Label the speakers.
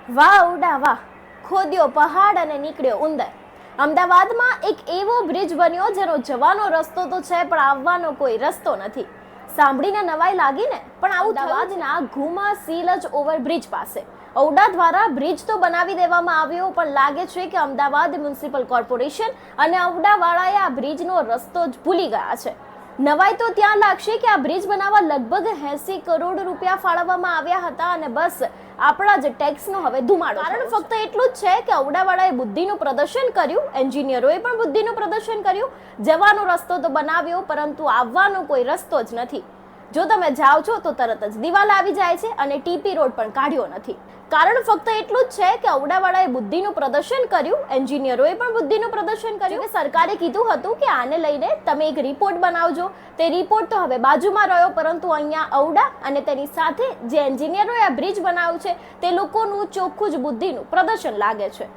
Speaker 1: વાહ ઉડા વાહ, ખોદ્યો પહાડ અને નીકળ્યો ઉંદર. અમદાવાદમાં એક એવો બ્રિજ બન્યો જેનો જવાનો રસ્તો તો છે પણ આવવાનો કોઈ રસ્તો નથી. સાંભળીને નવાઈ લાગી ને, પણ આવું અમદાવાદના ઘુમા સીલજ ઓવરબ્રિજ પાસે ઔડા દ્વારા બ્રિજ તો બનાવી દેવામાં આવ્યો, પણ લાગે છે કે અમદાવાદ મ્યુનિસિપલ કોર્પોરેશન અને ઔડાવાળાએ આ બ્રિજનો રસ્તો જ ભૂલી ગયા છે. નવાઈ તો ત્યાં લાગશે કે આ બ્રિજ બનાવવા લગભગ 80 કરોડ રૂપિયા ફાળવવામાં આવ્યા હતા અને બસ આપણા જ ટેક્સનો હવે ધુમાડો. કારણ ફક્ત એટલું જ છે કે ઔડાવાળાએ બુદ્ધિનું પ્રદર્શન કર્યું, એન્જિનિયરોએ પણ બુદ્ધિનું પ્રદર્શન કર્યું. જવાનો રસ્તો તો બનાવ્યો, પરંતુ આવવાનો કોઈ રસ્તો જ નથી. જો તમે જાઓ છો તો તરત જ દિવાલ આવી જાય છે અને ટીપી રોડ પણ કાઢ્યો નથી. કારણ ફક્ત એટલું જ છે કે ઔડાવાળાએ બુદ્ધિનું પ્રદર્શન કર્યું, એન્જિનિયરોએ પણ બુદ્ધિનું પ્રદર્શન કર્યું. કે સરકારે કીધું હતું કે આને લઈને તમે એક રિપોર્ટ બનાવજો. તે રિપોર્ટ તો હવે બાજુમાં રહ્યો, પરંતુ અહીંયા ઔડા અને તેની સાથે જે એન્જિનિયરોએ આ બ્રિજ બનાવ્યું છે તે લોકોનું ચોખ્ખું જ બુદ્ધિનું પ્રદર્શન લાગે છે.